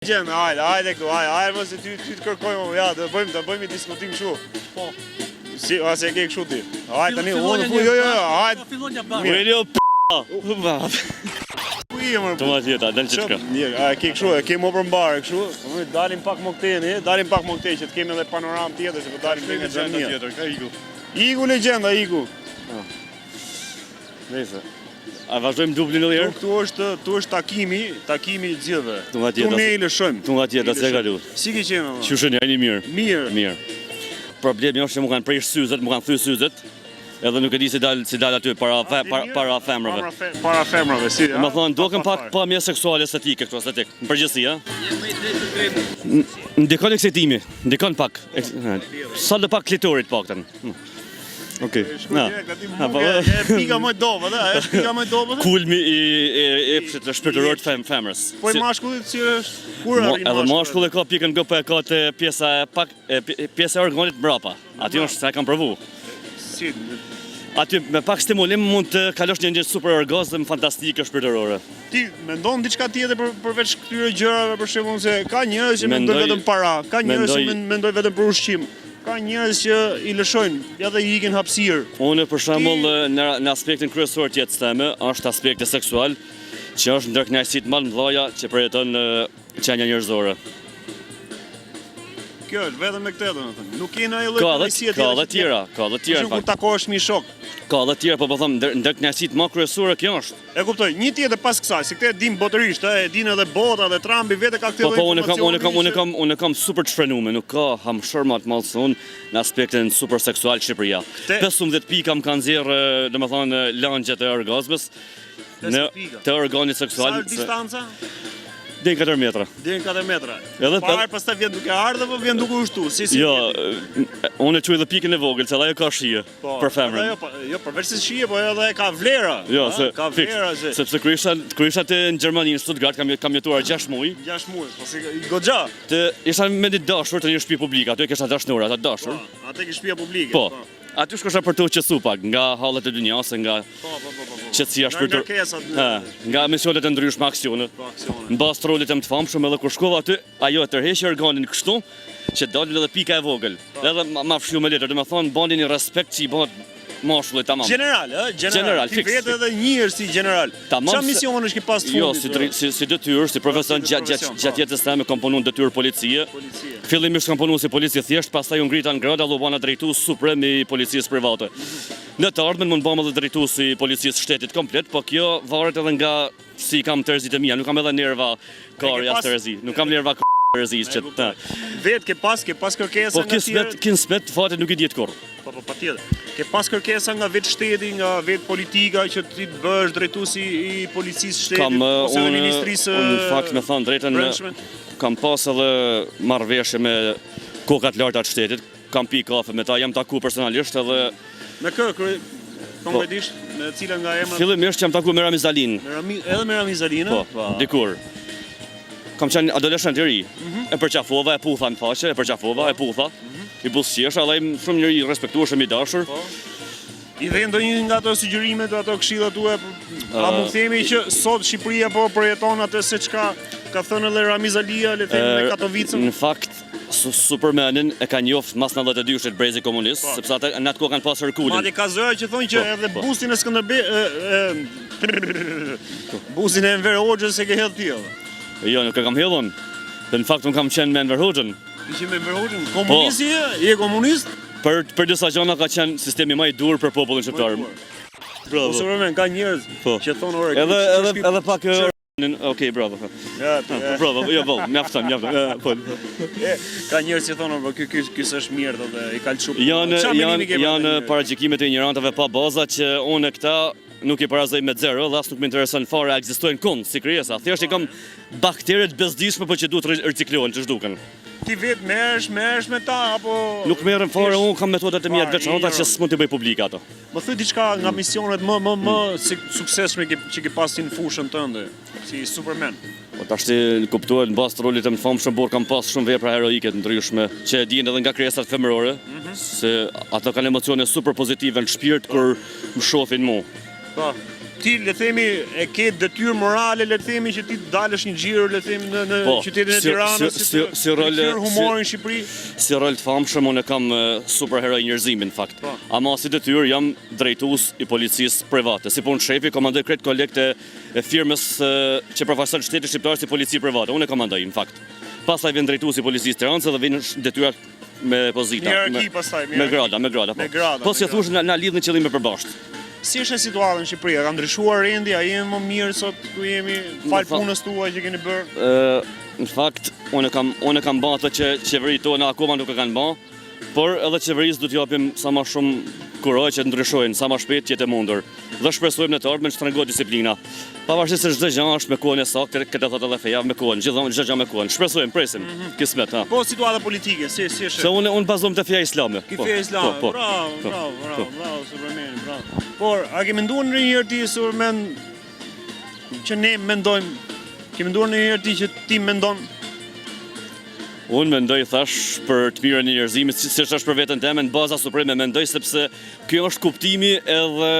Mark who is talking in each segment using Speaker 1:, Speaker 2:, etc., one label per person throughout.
Speaker 1: Gjendë, hajde këtu, hajde mos e ty të kërkojmë, ja, të bëjmë diskutim kështu. Po. Si, as e ke kështu ti. Hajde tani, jo, hajde.
Speaker 2: Mirë p***a. Të ma tjeta, del që të ka.
Speaker 1: Mirë, ke kështu, ke më përmbarë kështu. Dalim pak më këtej, që të kemi edhe panoram tjetër, se po dalim nga Xhamia.
Speaker 2: Ka Igu.
Speaker 1: Igu legjenda, Igu.
Speaker 2: Nëse. A vazhdojmë dublin edhe herë?
Speaker 1: Këtu është takimi I gjithëve.
Speaker 2: Tu
Speaker 1: ne I lëshojmë.
Speaker 2: Tu nga tjeta, se ka lu.
Speaker 1: Si ke qenë?
Speaker 2: Qyshën jeni mirë?
Speaker 1: Mirë.
Speaker 2: Problemi është që më kanë prejsh syzet, më kanë thy syzet, edhe nuk e di si dal aty para femrave.
Speaker 1: Para femrave, si.
Speaker 2: Më thonë, duken pak pamje seksuale estetike këtu, estetik. Në përgjithësi, a? Ndikon eksetimi, ndikon pak. Sa dhe pak klitorit pakten. Okej.
Speaker 1: Pika më dobët, është pika më dobët.
Speaker 2: Kulmi I të shpirtëror të femrës.
Speaker 1: Po I mashkullit si është kur arrin
Speaker 2: mashkulli? Edhe mashkulli ka pikën GP, ka të pjesa e organit mbrapa. Aty është sa e kam provu.
Speaker 1: Si?
Speaker 2: Aty me pak stimulim mund të kalosh një super orgazm fantastike shpirtërore.
Speaker 1: Ti mendon diçka tjetër përveç këtyre gjërave, për shembull se ka njerëz që mendojnë vetëm para, ka njerëz që mendojnë vetëm për ushqim. Ka njerëz që I lëshojnë, edhe I ikin hapësirë.
Speaker 2: Unë për shembull në aspektin kryesor të jetës time është aspekti seksual, që është ndër kënaqësitë më të mëdha që përjeton qenia njerëzore.
Speaker 1: Kjo është vetëm me këtë domethënë. Nuk ke ndonjë lloj
Speaker 2: kënaqësie tjetër. Ka dhe tjera.
Speaker 1: Kur takohesh me shok.
Speaker 2: Ka dhe tjera, po them ndër kënaqësitë më kryesore kjo është.
Speaker 1: E kuptoj. Një tjetër pas kësaj, se këtë e dim botërisht, e din edhe bota dhe Trumpi vetë ka këtë lloj
Speaker 2: informacioni. Unë kam super të shfrenuar, nuk ka hamshër më të madhson në aspektin super seksual Shqipëria. 15 pika më kanë nxjerrë, domethënë langjet e orgazmës të organit seksual.
Speaker 1: Sa distanca?
Speaker 2: Deri 4 metra.
Speaker 1: Deri 4 metra. Para pastaj vjen duke ardhur apo vjen duke ushtu?
Speaker 2: Jo, unë e quaj edhe pikën e vogël, se ajo ka shije për femrën.
Speaker 1: Jo, përveçse shije, po edhe ka vlera.
Speaker 2: Jo,
Speaker 1: ka vlera
Speaker 2: sepse kur isha në Gjermani, në Stuttgart, kam jetuar 6 muaj.
Speaker 1: 6 muaj, po si goxha.
Speaker 2: Isha me ditë dashur të një shtëpi publike, aty kisha dashnor, ata dashur.
Speaker 1: Atë ke shtëpia publike.
Speaker 2: Po. Aty shkosha për të qetësu pak nga hallet e dynjas, nga qetësia shpirtërore. Nga misionet e ndryshme aksione. Në bazë të rolit të famshëm, edhe kur shkova aty, ajo e tërheqi organin kështu, që dalin edhe pika e vogël. Edhe ma fshiu me letër, domethënë bani një respekt që I bëhet mashkullit tamam.
Speaker 1: General, ti vetë edhe njëherë si general. Çfarë misioni është ki pas të fundit?
Speaker 2: Jo, si detyrë, si profesion gjatë jetës time kam punuar detyrë policie. Fillimisht kam punuar si polici thjesht, pastaj u ngrita në gradë, u bëna drejtues suprem I policisë private. Në të ardhmen mund bëhem edhe drejtues I policisë shtetit komplet, po kjo varet edhe nga si kam tërzit e mia, nuk kam edhe nerva kari as tërzi. Nuk kam nerva tërzis që të.
Speaker 1: Vet ke pas kërkesa nga tjerë.
Speaker 2: Po kinsmet fate nuk I diet kurrë.
Speaker 1: Po patjetër. Ke pas kërkesa nga vetë shteti, nga vetë politika që ti të bësh drejtues I policisë shtetit ose edhe ministrisë.
Speaker 2: Në fakt me thënë drejtën kam pas edhe marrëveshje me kokat larta të shtetit, kam pi kafe me ta, jam taku personalisht edhe
Speaker 1: me konkretisht me cilën nga emrat.
Speaker 2: Fillimisht jam taku me Ramiz Dalin.
Speaker 1: Edhe me Ramiz Dalin,
Speaker 2: po, dikur. Kam qenë adoleshent I ri. E përqafova, e putha në faqe, I buzëqesha, edhe im shumë njëri respektueshëm I dashur.
Speaker 1: I dhe ndonjë nga ato sugjerimet, ato këshillat tua, a mund themi që sot Shqipëria po përjeton atë se çka ka thënë edhe Ramiz Alia, le të themi me Katovicën?
Speaker 2: Në fakt, Supermanin e ka njoft mas 92-shit brezi komunist, sepse ata në atë kohë kanë pas Herkulin.
Speaker 1: Madje ka zëra që thonë që edhe bustin e bustin e Enver Hoxhës e ke hedhë ti.
Speaker 2: Jo, nuk e kam hedhun. Në fakt unë kam qenë me Enver Hoxhën.
Speaker 1: Ishe me Enver Hoxhën? Komunist je komunist?
Speaker 2: Për disa gjëra ka qenë sistemi më I dur për popullin shqiptar.
Speaker 1: Bravo. Ose vërtet ka njerëz që thonë orë.
Speaker 2: Edhe pak Okej, bravo. Bravo, jo vëll, mjafton.
Speaker 1: Ka njerëz që thonë ky s'është mirë dhe I kalçu.
Speaker 2: Janë paragjikimet e ignorantëve pa baza që unë këta nuk I parazoj me zero dhe as nuk më intereson fare a ekzistojnë kund si krijesa. Thjesht I kam bakteret bezdishme po që duhet riciklohen, ç'është duken.
Speaker 1: Ti vetë merresh me ta apo
Speaker 2: nuk merrem fare, unë kam metodat e mia të veçanta që s'mund t'i bëj publike ato.
Speaker 1: Më thuaj diçka nga misionet më suksesshme që ke pasur në fushën tënde, si Superman.
Speaker 2: Po tash kuptohet në bazë të rolit të famshëm, por kam pas shumë vepra heroike të ndryshme që e dinë edhe nga krijesat femërore, se ato kanë emocione super pozitive në shpirt kur më shohin mua.
Speaker 1: Po. ti le themi e ke detyrë morale le themi që ti dalësh një xhiro le themi në qytetin e Tiranës
Speaker 2: si rol
Speaker 1: humorin në Shqipëri.
Speaker 2: Si rol të famshëm unë kam superheroj njerëzimin në fakt. Ama si detyrë jam drejtues i policisë private. Si punë shefi komandoj krejt kolegët e firmës që përfaqëson shtetin shqiptar si polici private. Unë e komandoj në fakt. Pastaj vjen drejtuesi i policisë Tiranës dhe vjen detyrat me pozita. Me grada. Po si thosh na lidh në qëllime përbashkët.
Speaker 1: Si është situata në Shqipëri? Ka ndryshuar rendi? A jemi më mirë sot ku jemi fal punës tuaj që keni bërë?
Speaker 2: Në fakt, unë kam bërë ato që qeveritë tona akoma nuk e kanë bërë, por edhe qeverisë do t'ju japim sa më shumë kuraj që të ndryshojnë, sa më shpejt jetë e mundur. Dhe shpresojmë në të ardhmen që tregon disiplina. Pavarësisht se çdo gjë është me kohën e saktë, këtë thotë edhe feja me kohën, çdo gjë me kohën. Shpresojmë, presim. Kismet, ha.
Speaker 1: Po situata politike, si është?
Speaker 2: Se unë bazojmë te feja islame.
Speaker 1: Feja islame. Bravo, Superman, bravo. Por, a ke menduar ndonjëherë ti Superman që ne mendojmë? Ke menduar ndonjëherë ti që ti mendon?
Speaker 2: Unë mendoj thash për të mirën e njerëzimit, si është për veten time, në baza supreme mendoj sepse kjo është kuptimi edhe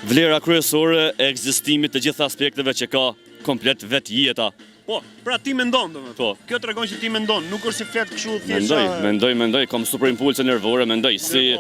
Speaker 2: vlera kryesore e ekzistimit të gjithë aspekteve që ka komplet vetë jeta.
Speaker 1: Po, pra ti mendon domethënë.
Speaker 2: Po.
Speaker 1: Kjo tregon që ti mendon, nuk është si flet kështu thjesht.
Speaker 2: Mendoj, kam super impulse nervore, mendoj si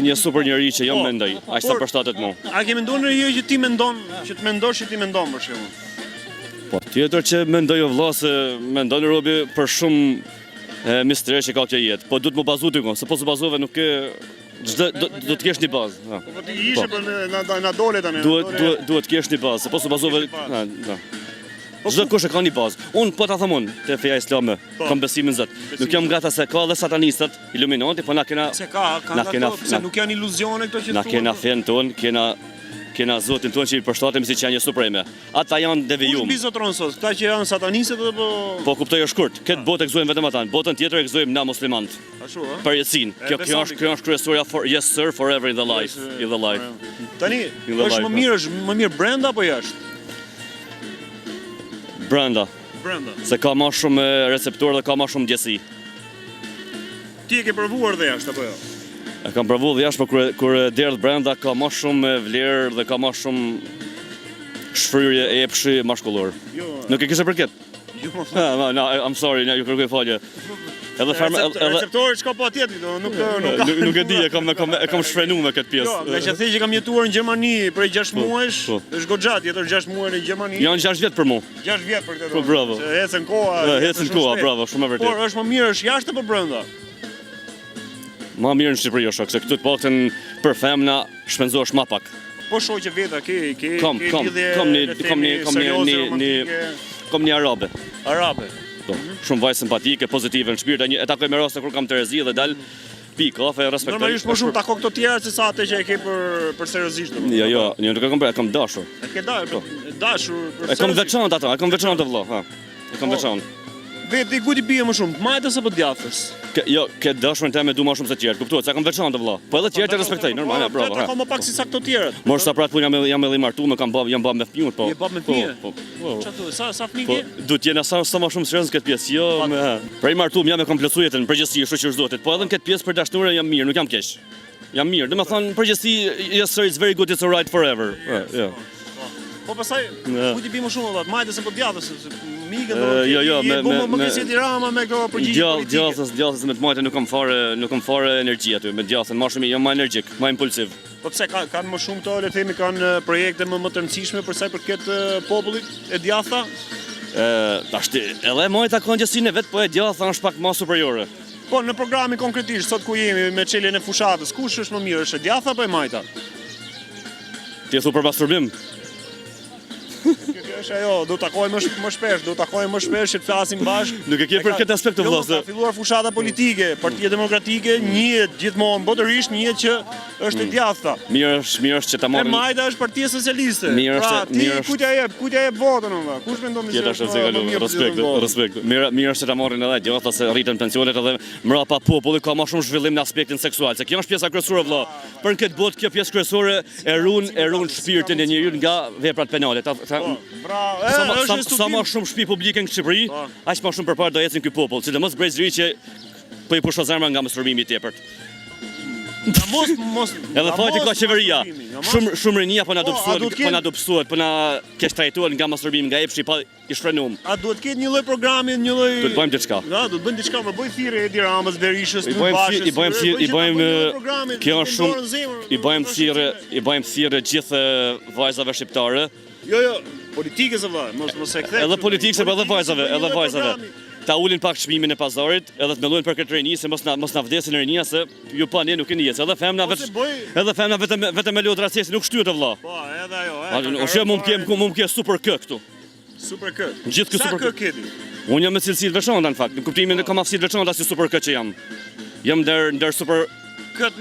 Speaker 2: një super njerëz që jam mendoj. Aq sa përshtatet mua.
Speaker 1: A ke menduar ndonjëherë që ti mendon, që të mendosh që ti mendon për shembull?
Speaker 2: Po, tjetër që mendoj o vlla se mendon robi për shumë mistere që ka kjo jetë. Po duhet më bazu ty se po s'u bazove nuk ke do të kesh një bazë.
Speaker 1: Po ti ishe për na dole tani.
Speaker 2: Duhet të kesh një bazë, se po s'u bazove. Çdo kush e ka një bazë. Unë po ta them unë te feja islame, kam besimin Zot. Nuk jam gata se ka dhe satanistat, iluminati, po na kena
Speaker 1: se nuk janë iluzione këto që
Speaker 2: na kena fen ton, kena Zotin ton që i përshtatem si që janë një supreme. Ata janë devijum.
Speaker 1: Kush bizotron sot? Këta që janë satanistët apo
Speaker 2: po kuptoj është shkurt. Këtë botë e gëzojmë vetëm ata. Botën tjetër e gëzojmë na muslimanët.
Speaker 1: Ashtu ë?
Speaker 2: Përjetësinë. Kjo është kryesorja for yes sir forever in the life.
Speaker 1: Tani është më mirë brenda apo jashtë?
Speaker 2: Brenda. Se ka më shumë receptor dhe ka më shumë gjësi.
Speaker 1: Ti e ke provuar dhe jashtë apo jo?
Speaker 2: E kam provuar dhe jashtë, por kur derdh brenda ka më shumë vlerë dhe ka më shumë shfryrje e epshi mashkullor. Nuk e kishe për këtë?
Speaker 1: Jo.
Speaker 2: No, I'm sorry, ju kërkoj falje. Edhe
Speaker 1: receptori çka po atje,
Speaker 2: nuk e di, e kam shfrenuar me këtë pjesë.
Speaker 1: Jo, me që thej që kam jetuar në Gjermani prej 6 muajsh, është goxha jetor 6 muaj në Gjermani.
Speaker 2: Janë 6 vjet për mua.
Speaker 1: 6 vjet për këtë.
Speaker 2: Po bravo.
Speaker 1: Ecën koha.
Speaker 2: Ecën koha, bravo, shumë e vërtetë.
Speaker 1: Por është më mirë është jashtë apo brenda?
Speaker 2: Ma mirë në Shqipëri është, se këtu të paktën për femna shpenzohesh më pak.
Speaker 1: Po shoqë veta ke
Speaker 2: Kom një arabe.
Speaker 1: Arabe.
Speaker 2: Po, shumë vajzë simpatike, pozitive në shpirt, e takoj me raste kur kam Terezi dhe dal pi kafe, respektoj.
Speaker 1: Normalisht më shumë tako këto tjera se sa atë që e ke për seriozisht.
Speaker 2: Jo, nuk e kam dashur.
Speaker 1: E ke dashur.
Speaker 2: E kam veçantë ato, e kam veçantë vëlla, ha. E kam veçantë.
Speaker 1: Veti ku ti bie më shumë, majtës apo djathës?
Speaker 2: Jo, ke dashurën time du më shumë se tjerë, kuptuat, se kam veçantë vëlla. Po edhe tjerë të respektoj, normal, bravo.
Speaker 1: Ata ka më pak si sa këto tjerët.
Speaker 2: Mor sa prap punë jam edhe i martuar, jam bab me fëmijë, po.
Speaker 1: Je bab me fëmijë? Po. Çfarë sa fëmijë ke?
Speaker 2: Duhet jena sa më shumë serioz këtë pjesë. Jo, për i martuar jam me kompletuar jetën, përgjithësi, shoqërisë Zotit. Po edhe në këtë pjesë për dashnurën jam mirë, nuk jam keq. Jam mirë, domethënë përgjithësi, yes sir, it's very good, it's alright forever. Jo.
Speaker 1: Po pastaj, ku ti bi më shumë valla, majtës apo djathës?
Speaker 2: Jo,
Speaker 1: më ke si Tirana me këto përgjigje politike.
Speaker 2: Djathës me të majtë nuk kam fare energji aty, me djathën më shumë jam më energjik, më impulsiv.
Speaker 1: Po pse kanë më shumë këto, le të themi, kanë projekte më të rëndësishme për sa i përket popullit e djatha?
Speaker 2: Tash edhe majta kanë gjësinë vet, po e djatha është pak më superiore.
Speaker 1: Po në programin konkretisht sot ku jemi me çeljen e fushatës, kush është më mirë, është e djatha apo e majta?
Speaker 2: Ti e thu për masturbim?
Speaker 1: Kjo është ajo, do takojmë më shpesh që të flasim bashkë.
Speaker 2: Nuk e ke për këtë aspekt të vëllazë.
Speaker 1: Ka filluar fushata politike, Partia Demokratike njihet gjithmonë botërisht njihet që është e djathta.
Speaker 2: Mirë është që ta marrim.
Speaker 1: E majta është Partia Socialiste.
Speaker 2: Mirë
Speaker 1: ku t'ja jep votën valla? Kush mendon se
Speaker 2: është respekt. Mirë është që ta marrin edhe djathta se rriten pensionet edhe mbrapa populli ka më shumë zhvillim në aspektin seksual. Se kjo është pjesa kryesore vëlla. Për në këtë botë kjo pjesë kryesore e ruan shpirtin e njeriu nga veprat penale. Sa më shumë shtëpi publike në Shqipëri, aq më shumë përpara do ecën ky popull, sidomos brezëri që po i pushon zemra nga masturbimi i tepërt.
Speaker 1: Mos.
Speaker 2: Edhe fajti ka qeveria. Shumë rinia po na dobësohet, po na keq trajtohen nga masturbimi, nga epshi pa i shfrenum.
Speaker 1: A duhet ketë një lloj programi, një lloj.
Speaker 2: Duhet bëjmë diçka.
Speaker 1: Ja, duhet bëjmë diçka, bëj thirrje Edi Ramës, Berishës,
Speaker 2: I bëjmë kjo është shumë i bëjmë thirrje gjithë vajzave shqiptare.
Speaker 1: Jo, politikës vëlla, mos e kthe.
Speaker 2: Edhe politikës edhe vajzave. Ta ulin pak çmimin e pazarit, edhe të mendojnë për këtë rini se mos na vdesin rinia se ju pa ne nuk keni jetë. Edhe femna vetëm me lodra sesi nuk shtyhet vëlla.
Speaker 1: Po, edhe ajo.
Speaker 2: Unë shem mund ke super kë këtu.
Speaker 1: Super kë.
Speaker 2: Gjithë
Speaker 1: super kë kedi.
Speaker 2: Unë jam me cilësi të veçanta në fakt, në kuptimin e kam aftësi të veçanta si super kë që jam. Jam ndër super këtë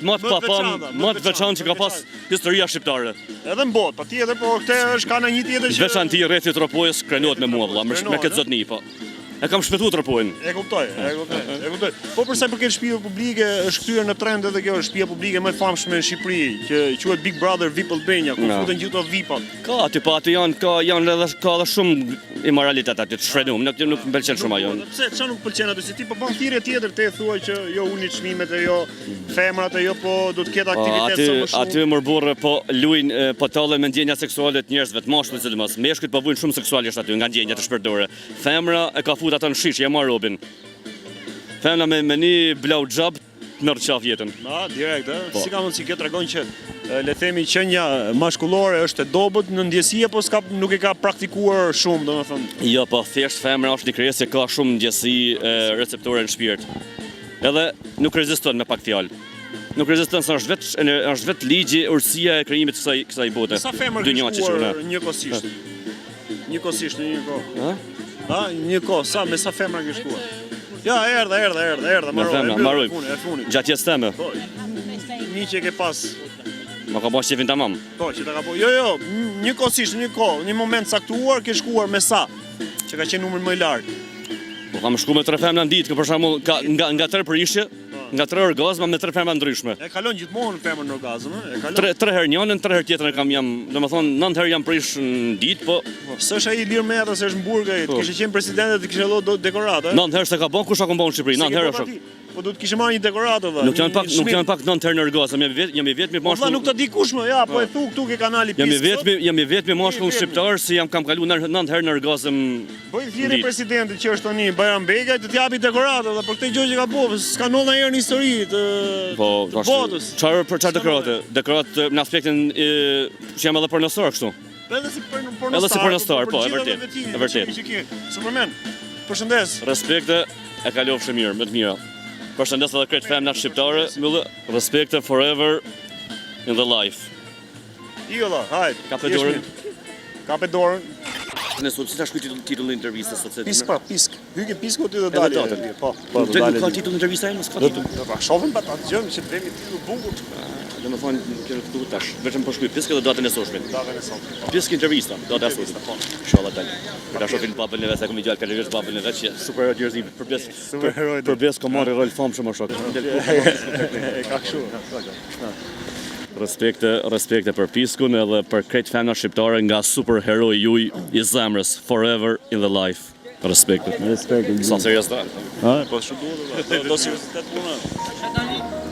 Speaker 2: më të veçantë që ka pas historia shqiptare.
Speaker 1: Edhe në botë, patjetër, po këtë është ka në një tjetër që
Speaker 2: veçanti i rrethit tropojës krenohet me mua vëlla, me këtë zotni po. E kam shpëtuar tropojën.
Speaker 1: E kuptoj. Po për sa i përket shtëpive publike, është kthyer në trend edhe kjo shtëpia publike më e famshme në Shqipëri, që quhet Big Brother VIP Albania, ku futen gjithë ato VIP-at.
Speaker 2: Ka aty po aty janë edhe shumë imoralitet aty të shfrenum, nuk më pëlqen shumë ajo.
Speaker 1: Pse çfarë nuk pëlqen aty si ti po bën thirrje tjetër te thuaj që jo uni çmimet e jo femrat e jo po do të ketë aktivitet sa më shumë.
Speaker 2: Aty mërburrë po luajnë po tallen me ndjenja seksuale të njerëzve të mashkullit sidomos. Meshkujt po vujnë shumë seksualisht aty nga ndjenja të shpërdorë. Femra e ka futur atë në shish, jam Robin. Femra me një blowjob merr qaf jetën.
Speaker 1: Direkt, si ka mundsi kjo tregon që le themi qenia mashkullore është e dobët në ndjesi apo nuk e ka praktikuar shumë, domethënë.
Speaker 2: Jo, po thjesht femra është një krijesë që ka shumë ndjesi receptore në shpirt. Edhe nuk reziston me pak fjalë. Nuk reziston se është vetë ligji, urësia e krijimit të kësaj bote.
Speaker 1: Sa femra kanë shkuar njëkohësisht? Njëkohësisht në një kohë. Një kohë, me sa femra kanë shkuar? Ja, erdha,
Speaker 2: marroj. Gjatë jetës teme.
Speaker 1: Një që ke pas.
Speaker 2: Ma ka bash qefin tamam.
Speaker 1: Po, që ta ka po. Jo, njëkohësisht, një moment saktuar ke shkuar me sa? Që ka qenë numri më i lartë.
Speaker 2: Po kam shku me 3 femra në ditë, për shembull, nga 3 përishje, nga 3 orgazma me 3 femra ndryshme.
Speaker 1: E kalon gjithmonë femrën në orgazm, e kalon.
Speaker 2: 3 herë njënën, 3 herë tjetrën domethënë 9 herë jam prish në ditë, po.
Speaker 1: S'është ai Ilir Meta, se është në Burgë, kishte qenë presidente dhe kishte dhënë dekoratë.
Speaker 2: 9 herë se ka bën, kush ka bën në Shqipëri? 9 herë është.
Speaker 1: Po duhet kishte marrë një dekoratë valla.
Speaker 2: Nuk janë pak 9 herë në orgazm, jam i vetmi mashkull.
Speaker 1: Po nuk të di kush më, ja, po e thu këtu ke kanali Pisk.
Speaker 2: Jam i vetmi mashkull shqiptar si kam kaluar 9 herë në orgazm.
Speaker 1: Bëj thirrje presidentit që është tani Bajram Begaj të japi dekoratë dhe për këtë gjë që ka bëu, s'ka ndodhur ndonjëherë në histori të botës.
Speaker 2: Çfarë dekoratë? Dekoratë në aspektin që jam edhe pornostar kështu.
Speaker 1: Edhe si pornostar,
Speaker 2: po, e vërtet.
Speaker 1: Superman. Përshëndes.
Speaker 2: Respekte e kalofshë mirë, më të mira. Përshëndes edhe krejt femnat shqiptare, myllë, respekte forever in the life.
Speaker 1: Iolla, hajt. Kape dorën.
Speaker 2: Ne sot si ta shkruaj titullin e intervistës sot se.
Speaker 1: Pisk. Hyke Pisku ti do dalë. Po, do dalë.
Speaker 2: Ka titull intervista ai, mos ka titull.
Speaker 1: Do ta shohim pa ta dëgjojmë që vemi titull bukur.
Speaker 2: Domethënë kjo këtu tash, vetëm po shkruaj Pisk edhe datën e sotshme.
Speaker 1: Datën e sotshme.
Speaker 2: Pisk intervista, data e sotshme. Po. Inshallah dalë. Ta shohim babën e vet, sa kam dëgjuar kanë vetë babën e vet që super Jersey përbes komori rol famshëm më shok.
Speaker 1: E ka kështu.
Speaker 2: Respekte për Piskun edhe për krejt femna shqiptare nga superheroi juj i zemrës, forever in the life. Respekte.
Speaker 1: Respekte.
Speaker 2: Sa serios ta?
Speaker 1: Po shumë duhet. Do seriositet puna.